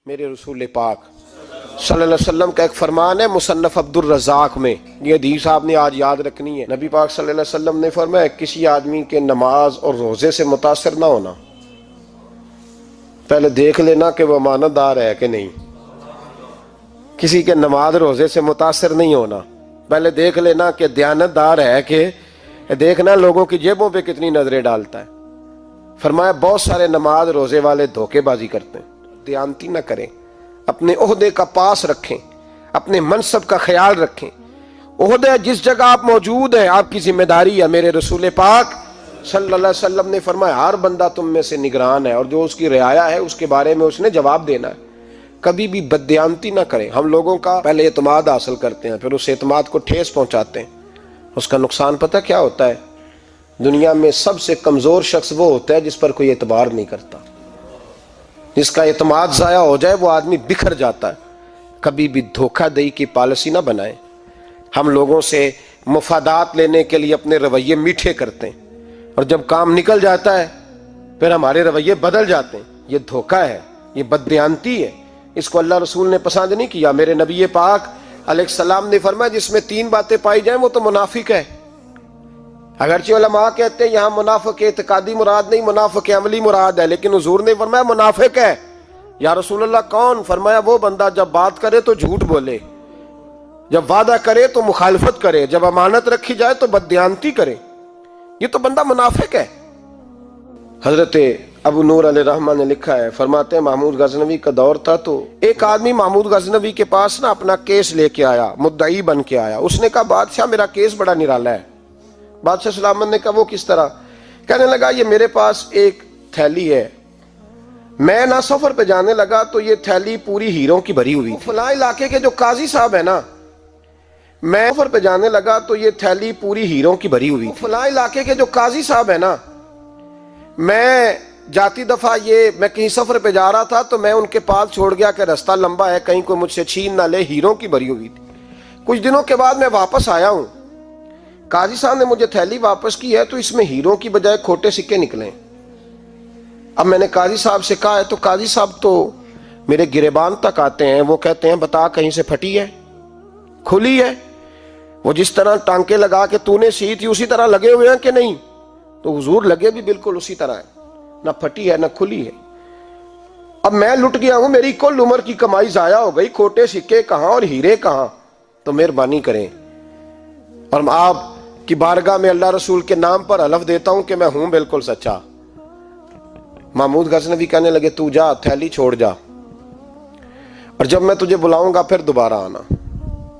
میرے رسول پاک صلی اللہ علیہ وسلم کا ایک فرمان ہے مصنف عبد الرزاق میں، یہ حدیث آپ نے آج یاد رکھنی ہے۔ نبی پاک صلی اللہ علیہ وسلم نے فرمایا کسی آدمی کے نماز اور روزے سے متاثر نہ ہونا، پہلے دیکھ لینا کہ وہ امانت دار ہے کہ نہیں۔ کسی کے نماز روزے سے متاثر نہیں ہونا، پہلے دیکھ لینا کہ دیانت دار ہے کہ دیکھنا لوگوں کی جیبوں پہ کتنی نظریں ڈالتا ہے۔ فرمایا بہت سارے نماز روزے والے دھوکے بازی کرتے ہیں، دیانتی نہ کریں، اپنے عہدے کا پاس رکھیں، اپنے منصب کا خیال رکھیں۔ عہدے جس جگہ آپ موجود ہیں آپ کی ذمہ داری ہے۔ میرے رسول پاک صلی اللہ علیہ وسلم نے فرمایا ہر بندہ تم میں سے نگران ہے، اور جو اس کی رعایا ہے اس کے بارے میں اس نے جواب دینا ہے۔ کبھی بھی بددیانتی نہ کریں۔ ہم لوگوں کا پہلے اعتماد حاصل کرتے ہیں، پھر اس اعتماد کو ٹھیس پہنچاتے ہیں۔ اس کا نقصان پتہ کیا ہوتا ہے؟ دنیا میں سب سے کمزور شخص وہ ہوتا ہے جس پر کوئی اعتبار نہیں کرتا۔ جس کا اعتماد ضائع ہو جائے وہ آدمی بکھر جاتا ہے۔ کبھی بھی دھوکہ دہی کی پالیسی نہ بنائیں۔ ہم لوگوں سے مفادات لینے کے لیے اپنے رویے میٹھے کرتے ہیں، اور جب کام نکل جاتا ہے پھر ہمارے رویے بدل جاتے ہیں۔ یہ دھوکہ ہے، یہ بددیانتی ہے، اس کو اللہ رسول نے پسند نہیں کیا۔ میرے نبی پاک علیہ السلام نے فرمایا جس میں 3 باتیں پائی جائیں وہ تو منافق ہے۔ اگرچہ علماء کہتے ہیں یہاں منافق اعتقادی مراد نہیں، منافق عملی مراد ہے، لیکن حضور نے فرمایا منافق ہے۔ یا رسول اللہ کون؟ فرمایا وہ بندہ جب بات کرے تو جھوٹ بولے، جب وعدہ کرے تو مخالفت کرے، جب امانت رکھی جائے تو بددیانتی کرے، یہ تو بندہ منافق ہے۔ حضرت ابو نور علیہ رحمہ نے لکھا ہے، فرماتے ہیں محمود غزنوی کا دور تھا تو ایک آدمی محمود غزنوی کے پاس نا اپنا کیس لے کے آیا، مدعی بن کے آیا۔ اس نے کہا بادشاہ میرا کیس بڑا نرالا ہے۔ بادشاہ سلامت نے کہا وہ کس طرح؟ کہنے لگا یہ میرے پاس ایک تھیلی ہے، میں نہ سفر پہ جانے لگا تو یہ تھیلی پوری ہیروں کی بھری ہوئی تھی۔ فلاں علاقے کے جو قاضی صاحب ہے نا، میں سفر پہ جانے لگا تو یہ تھیلی پوری ہیروں کی بھری ہوئی تھی۔ فلاں علاقے کے جو قاضی صاحب ہے نا، میں جاتی دفعہ میں کہیں سفر پہ جا رہا تھا تو میں ان کے پاس چھوڑ گیا کہ رستہ لمبا ہے، کہیں کوئی مجھ سے چھین نہ لے، ہیروں کی بھری ہوئی تھی۔ کچھ دنوں کے بعد میں واپس آیا ہوں، قاضی صاحب نے مجھے تھیلی واپس کی ہے تو اس میں ہیروں کی بجائے کھوٹے سکے نکلے۔ اب میں نے قاضی صاحب سے کہا ہے تو قاضی صاحب تو میرے گریبان تک آتے ہیں، وہ کہتے ہیں بتا کہیں سے پھٹی ہے، کھلی ہے؟ وہ جس طرح ٹانکے لگا کے تو نے سی تھی اسی طرح لگے ہوئے ہیں کہ نہیں؟ تو حضور لگے بھی بالکل اسی طرح ہے، نہ پھٹی ہے نہ کھلی ہے۔ اب میں لٹ گیا ہوں، میری کل عمر کی کمائی ضائع ہو گئی، کھوٹے سکے کہاں اور ہیرے کہاں؟ تو مہربانی کریں، اور آپ کی بارگاہ میں اللہ رسول کے نام پر حلف دیتا ہوں کہ میں ہوں بالکل سچا۔ محمود غزنوی کہنے لگے تو جا، تھیلی چھوڑ جا، اور جب میں تجھے بلاؤں گا پھر دوبارہ آنا۔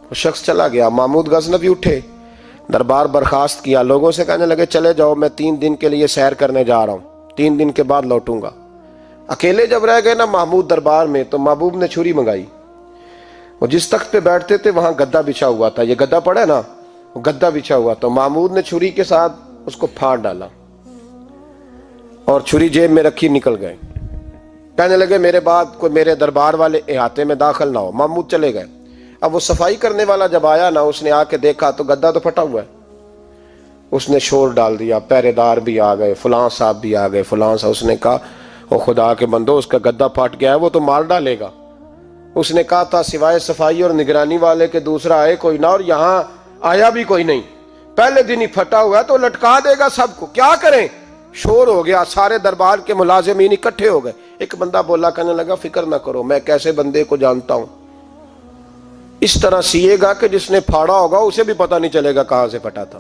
وہ شخص چلا گیا۔ محمود غزنوی اٹھے، دربار برخاست کیا، لوگوں سے کہنے لگے چلے جاؤ، میں 3 دن کے لیے سیر کرنے جا رہا ہوں، 3 دن کے بعد لوٹوں گا۔ اکیلے جب رہ گئے نا محمود دربار میں تو محبوب نے چھری منگائی۔ وہ جس تخت پہ بیٹھتے تھے وہاں گدا بچھا ہوا تھا، یہ گدا پڑا ہے نا، وہ گدا بچھا ہوا تھا۔ محمود نے چھری کے ساتھ اس کو پھاڑ ڈالا اور چھری جیب میں رکھی نکل گئے۔ کہنے لگے میرے بعد کوئی میرے دربار والے احاطے میں داخل نہ ہو۔ محمود چلے گئے۔ اب وہ صفائی کرنے والا جب آیا نا، اس نے آ کے دیکھا تو گدا تو پھٹا ہوا ہے۔ اس نے شور ڈال دیا، پہرے دار بھی آ گئے، فلاں صاحب بھی آ گئے، فلاں صاحب۔ اس نے کہا وہ خدا کے بندو، اس کا گدا پھٹ گیا ہے، وہ تو مار ڈالے گا۔ اس نے کہا تھا سوائے صفائی اور نگرانی والے کے دوسرا آئے کوئی نہ، اور یہاں آیا بھی کوئی نہیں، پہلے دن ہی پھٹا ہوا ہے تو لٹکا دے گا سب کو، کیا کریں؟ شور ہو گیا، سارے دربار کے ملازمین اکٹھے ہو گئے۔ ایک بندہ بولا، کہنے لگا فکر نہ کرو، میں کیسے بندے کو جانتا ہوں، اس طرح سیے گا کہ جس نے پھاڑا ہوگا اسے بھی پتہ نہیں چلے گا کہاں سے پھٹا تھا،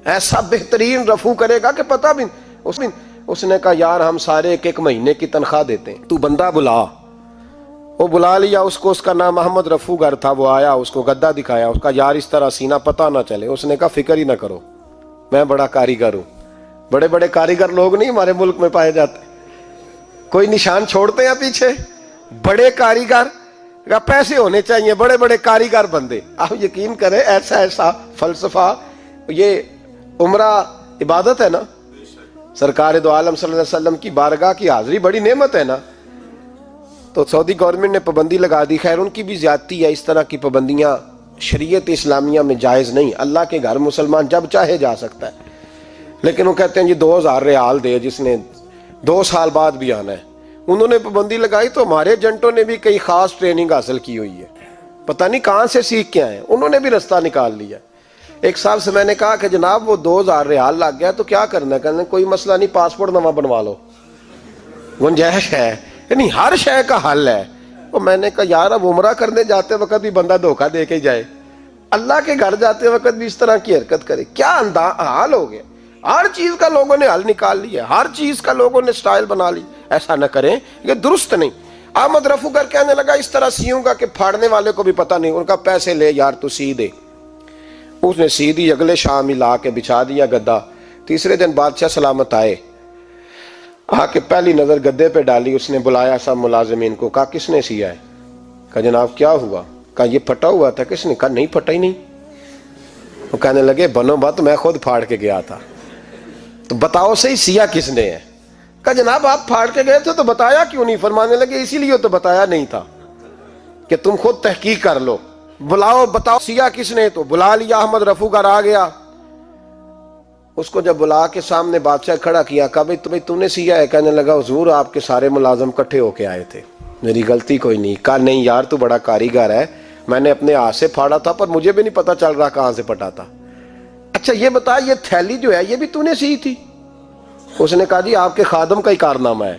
ایسا بہترین رفو کرے گا کہ پتہ بھی۔ اس نے کہا یار ہم سارے 1 مہینے کی تنخواہ دیتے ہیں، تو بندہ بلا۔ وہ بلا لیا اس کو، اس کا نام محمد رفو گر تھا۔ وہ آیا، اس کو گدا دکھایا، اس کا یار اس طرح سینا پتہ نہ چلے۔ اس نے کہا فکر ہی نہ کرو، میں بڑا کاریگر ہوں۔ بڑے بڑے کاریگر لوگ نہیں ہمارے ملک میں پائے جاتے، کوئی نشان چھوڑتے ہیں پیچھے؟ بڑے کاریگر کا پیسے ہونے چاہیے، بڑے بڑے کاریگر بندے۔ آپ یقین کریں ایسا فلسفہ، یہ عمرہ عبادت ہے نا، سرکار دو عالم صلی اللہ علیہ وسلم کی بارگاہ کی حاضری بڑی نعمت ہے نا۔ تو سعودی گورنمنٹ نے پابندی لگا دی، خیر ان کی بھی زیادتی ہے، اس طرح کی پابندیاں شریعت اسلامیہ میں جائز نہیں۔ اللہ کے گھر مسلمان جب چاہے جا سکتا ہے، لیکن وہ کہتے ہیں جی 2000 ریال دے جس نے 2 سال بعد بھی آنا ہے، انہوں نے پابندی لگائی تو ہمارے ایجنٹوں نے بھی کئی خاص ٹریننگ حاصل کی ہوئی ہے، پتہ نہیں کہاں سے سیکھ کے آئے، انہوں نے بھی رستہ نکال لیا۔ ایک صاحب سے میں نے کہا کہ جناب وہ 2000 ریال لگ گیا تو کیا کرنا ہے؟ کہنے کوئی مسئلہ نہیں، پاسپورٹ نواں بنوا لو، گنجائش ہے، یعنی ہر شے کا حل ہے۔ تو میں نے کہا یار اب عمرہ کرنے جاتے وقت بھی بندہ دھوکہ دے کے جائے، اللہ کے گھر جاتے وقت بھی اس طرح کی حرکت کرے، کیا حال ہو گیا؟ ہر چیز کا لوگوں نے حل نکال لیا، ہر چیز کا لوگوں نے سٹائل بنا لی۔ ایسا نہ کریں، یہ درست نہیں۔ احمد رفو گر کہنے لگا اس طرح سیوں گا کہ پھاڑنے والے کو بھی پتہ نہیں، ان کا پیسے لے یار تو سی دے۔ اس نے سی دی، اگلے شام ہی لا کے بچھا دیا گدا۔ تیسرے دن بادشاہ سلامت آئے، آ کے پہلی نظر گدے پہ ڈالی، اس نے بلایا سب ملازمین کو، کہا کس نے سیا ہے؟ کہا جناب کیا ہوا؟ کہا یہ پھٹا ہوا تھا۔ کس نے؟ کہا نہیں پھٹا ہی نہیں۔ وہ کہنے لگے بنو بات، میں خود پھاڑ کے گیا تھا، تو بتاؤ صحیح سیا کس نے ہے؟ کہا جناب آپ پھاڑ کے گئے تھے تو بتایا کیوں نہیں؟ فرمانے لگے اسی لیے تو بتایا نہیں تھا کہ تم خود تحقیق کر لو، بلاؤ بتاؤ سیا کس نے۔ تو بلا لیا، احمد رفو گر آ گیا۔ اس کو جب بلا کے سامنے بادشاہ کھڑا کیا، کہا بھائی تو نے سیا ہے؟ کہنے لگا حضور آپ کے سارے ملازم کٹھے ہو کے آئے تھے، میری غلطی کوئی نہیں۔ کہا نہیں یار تو بڑا کاریگر ہے، میں نے اپنے ہاتھ سے پھاڑا تھا پر مجھے بھی نہیں پتا چل رہا کہاں سے پھٹا تھا۔ اچھا یہ بتا یہ تھیلی جو ہے یہ بھی تو نے سی تھی؟ اس نے کہا جی آپ کے خادم کا ہی کارنامہ ہے،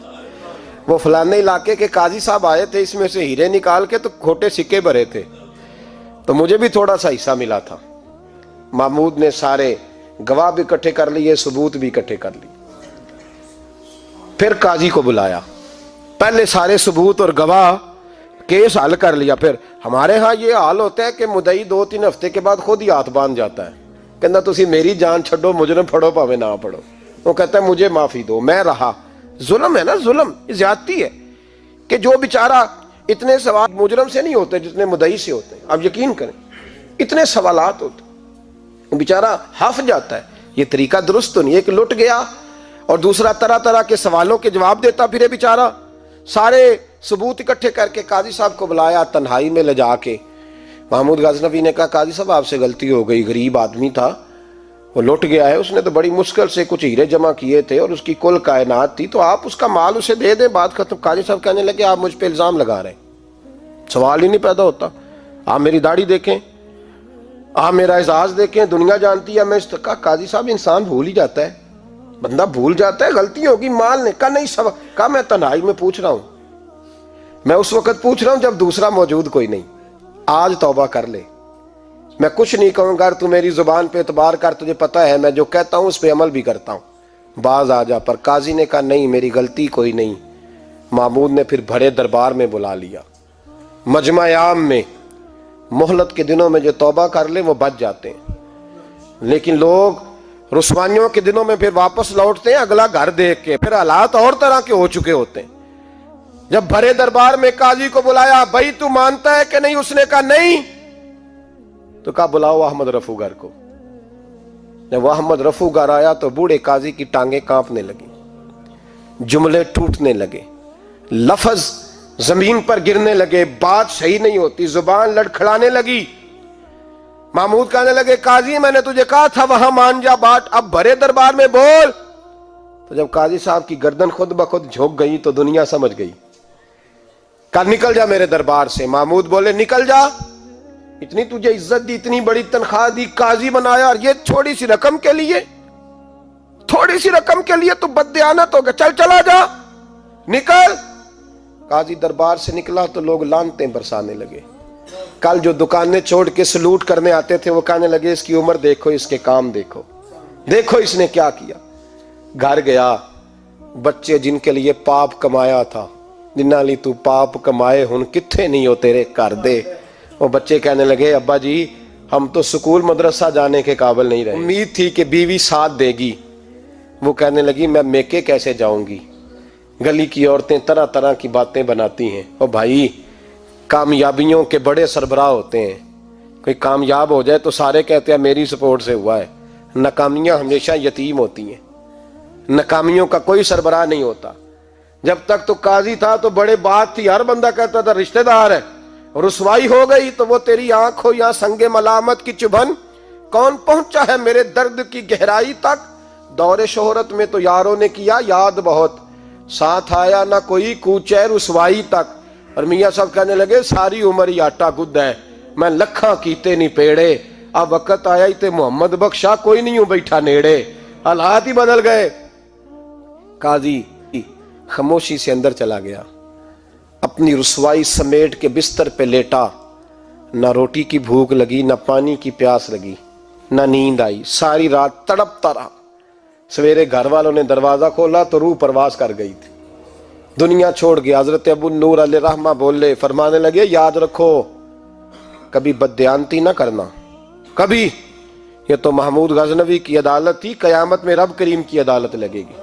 وہ فلانے علاقے کے قاضی صاحب آئے تھے، اس میں سے ہیرے نکال کے تو کھوٹے سکے بھرے تھے، تو مجھے بھی تھوڑا سا حصہ ملا تھا۔ محمود نے سارے گواہ بھی اکٹھے کر لیے، ثبوت بھی اکٹھے کر لیے۔ پھر قاضی کو بلایا، پہلے سارے ثبوت اور گواہ کیس حل کر لیا۔ پھر ہمارے ہاں یہ حال ہوتا ہے کہ مدعی 2-3 ہفتے کے بعد خود ہی ہاتھ باندھ جاتا ہے، کہنا تسی میری جان چھڈو، مجرم پھڑو پاوے نہ پڑھو۔ وہ کہتا ہے مجھے معافی دو، میں رہا۔ ظلم ہے نا، ظلم زیادتی ہے کہ جو بیچارہ اتنے سوال مجرم سے نہیں ہوتے جتنے مدعی سے ہوتے ہیں۔ آپ یقین کریں اتنے سوالات ہوتے ہیں، بیچارہ ہف جاتا ہے۔ یہ طریقہ درست تو نہیں، ایک لٹ گیا اور دوسرا طرح طرح کے سوالوں کے جواب دیتا پھرے بیچارہ۔ سارے ثبوت اکٹھے کر کے قاضی صاحب کو بلایا، تنہائی میں لے جا کے محمود غزنوی نے کہا قاضی صاحب آپ سے غلطی ہو گئی، غریب آدمی تھا، وہ لٹ گیا ہے، اس نے تو بڑی مشکل سے کچھ ہیرے جمع کیے تھے اور اس کی کل کائنات تھی، تو آپ اس کا مال اسے دے دیں، بات ختم۔ قاضی صاحب کہنے لگے آپ مجھ پہ الزام لگا رہے ہیں، سوال ہی نہیں پیدا ہوتا، آپ میری داڑھی دیکھیں، آپ میرا اعزاز دیکھیں، دنیا جانتی ہے میں اس کا۔ قاضی صاحب انسان بھول ہی جاتا ہے، بندہ بھول جاتا ہے، غلطی ہوگی، مال نے کہا نہیں کہا میں تنہائی میں پوچھ رہا ہوں، میں اس وقت پوچھ رہا ہوں جب دوسرا موجود کوئی نہیں، آج توبہ کر لے، میں کچھ نہیں کہوں گا، تو میری زبان پہ اعتبار کر، تجھے پتہ ہے میں جو کہتا ہوں اس پہ عمل بھی کرتا ہوں، باز آ جا۔ پر قاضی نے کہا نہیں میری غلطی کوئی نہیں۔ محمود نے پھر بڑے دربار میں بلا لیا، مجمع عام میں۔ مہلت کے دنوں میں جو توبہ کر لے وہ بچ جاتے ہیں، لیکن لوگ رسوائیوں کے دنوں میں پھر واپس لوٹتے ہیں اگلا گھر دیکھ کے، پھر حالات اور طرح کے ہو چکے ہوتے ہیں۔ جب بڑے دربار میں قاضی کو بلایا، بھائی تو مانتا ہے کہ نہیں؟ اس نے کہا نہیں۔ تو کہا بلاؤ احمد رفو گر کو۔ جب وہ احمد رفو گر آیا تو بوڑھے قاضی کی ٹانگیں کانپنے لگی، جملے ٹوٹنے لگے، لفظ زمین پر گرنے لگے، بات صحیح نہیں ہوتی، زبان لڑکھڑانے لگی۔ محمود کہنے لگے قاضی میں نے تجھے کہا تھا وہاں مان جا بات، اب بڑے دربار میں بول۔ تو جب قاضی صاحب کی گردن خود بخود جھک گئی تو دنیا سمجھ گئی، کہا نکل جا میرے دربار سے۔ محمود بولے نکل جا، اتنی تجھے عزت دی، اتنی بڑی تنخواہ دی، قاضی بنایا، اور یہ تھوڑی سی رقم کے لیے، تھوڑی سی رقم کے لیے تو بددیانت ہو گیا، چل چلا جا، نکل۔ قاضی دربار سے نکلا تو لوگ لعنتیں برسانے لگے۔ کل جو دکانیں چھوڑ کے سلوٹ کرنے آتے تھے وہ کہنے لگے اس کی عمر دیکھو، اس کے کام دیکھو، دیکھو اس نے کیا کیا۔ گھر گیا، بچے جن کے لیے پاپ کمایا تھا، جنہاں لی تو پاپ کمائے ہن کتھے نہیں ہو تیرے کر دے۔ وہ بچے کہنے لگے ابا جی ہم تو سکول مدرسہ جانے کے قابل نہیں رہے، امید تھی کہ بیوی ساتھ دے گی۔ وہ کہنے لگی میں میکے کیسے جاؤں گی، گلی کی عورتیں طرح طرح کی باتیں بناتی ہیں۔ اور بھائی کامیابیوں کے بڑے سربراہ ہوتے ہیں، کوئی کامیاب ہو جائے تو سارے کہتے ہیں میری سپورٹ سے ہوا ہے، ناکامیاں ہمیشہ یتیم ہوتی ہیں، ناکامیوں کا کوئی سربراہ نہیں ہوتا۔ جب تک تو قاضی تھا تو بڑے بات تھی، ہر بندہ کہتا تھا رشتہ دار ہے، رسوائی ہو گئی تو وہ تیری آنکھ ہو یا سنگ ملامت کی چبھن، کون پہنچا ہے میرے درد کی گہرائی تک، دور شہرت میں تو یاروں نے کیا یاد بہت، ساتھ آیا نہ کوئی کوچے رسوائی تک. اور میاں صاحب کہنے لگے ساری عمر ہی آٹا گد ہے, میں لکھاں کیتے نہیں پیڑے, اب وقت آیا ہی تے محمد بخشا کوئی نہیں ہوں بیٹھا نیڑے. حالات ہی بدل گئے. قاضی خاموشی سے اندر چلا گیا, اپنی رسوائی سمیٹ کے بستر پہ لیٹا. نہ روٹی کی بھوک لگی, نہ پانی کی پیاس لگی, نہ نیند آئی. ساری رات تڑپتا رہا. سویرے گھر والوں نے دروازہ کھولا تو روح پرواز کر گئی تھی, دنیا چھوڑ گیا. حضرت ابو نور علیہ رحمہ بولے, فرمانے لگے یاد رکھو کبھی بددیانتی نہ کرنا, کبھی. یہ تو محمود غزنوی کی عدالت تھی, قیامت میں رب کریم کی عدالت لگے گی.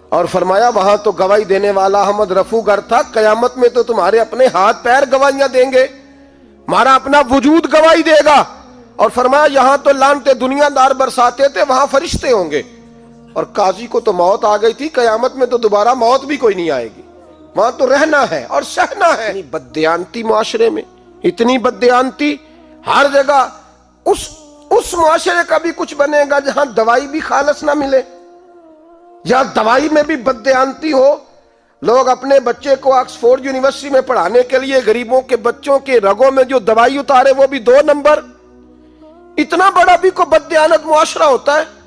اور فرمایا وہاں تو گواہی دینے والا احمد رفو گر تھا, قیامت میں تو تمہارے اپنے ہاتھ پیر گواہیاں دیں گے, ہمارا اپنا وجود گواہی دے گا. اور فرمایا یہاں تو لعنتیں دنیا دار برساتے تھے, وہاں فرشتے ہوں گے. اور قاضی کو تو موت آ گئی تھی, قیامت میں تو دوبارہ موت بھی کوئی نہیں آئے گی, وہاں تو رہنا ہے اور سہنا ہے. اتنی بددیانتی معاشرے میں, اتنی بددیانتی ہر جگہ. اس معاشرے کا بھی کچھ بنے گا جہاں دوائی بھی خالص نہ ملے, جہاں دوائی میں بھی بددیانتی ہو. لوگ اپنے بچے کو آکسفورڈ یونیورسٹی میں پڑھانے کے لیے غریبوں کے بچوں کے رگوں میں جو دوائی اتارے وہ بھی 2 نمبر. اتنا بڑا بھی کو بددیانت معاشرہ ہوتا ہے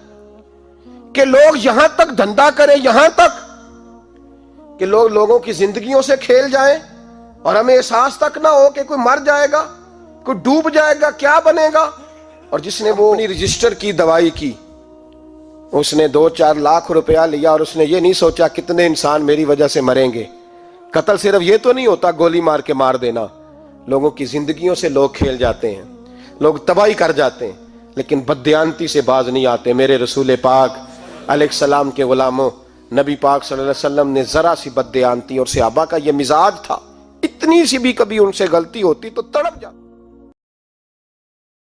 کہ لوگ یہاں تک دھندا کریں, یہاں تک کہ لوگ لوگوں کی زندگیوں سے کھیل جائیں اور ہمیں احساس تک نہ ہو کہ کوئی مر جائے گا, کوئی ڈوب جائے گا, کیا بنے گا. اور جس نے وہ اپنی رجسٹر کی دوائی کی, اس نے 2-4 لاکھ روپیہ لیا اور اس نے یہ نہیں سوچا کتنے انسان میری وجہ سے مریں گے. قتل صرف یہ تو نہیں ہوتا گولی مار کے مار دینا, لوگوں کی زندگیوں سے لوگ کھیل جاتے ہیں, لوگ تباہی کر جاتے ہیں, لیکن بددیانتی سے باز نہیں آتے. میرے رسول پاک علیہ السلام کے غلاموں, نبی پاک صلی اللہ علیہ وسلم نے ذرا سی بددیانتی, اور صحابہ کا یہ مزاج تھا, اتنی سی بھی کبھی ان سے غلطی ہوتی تو تڑپ جاتے.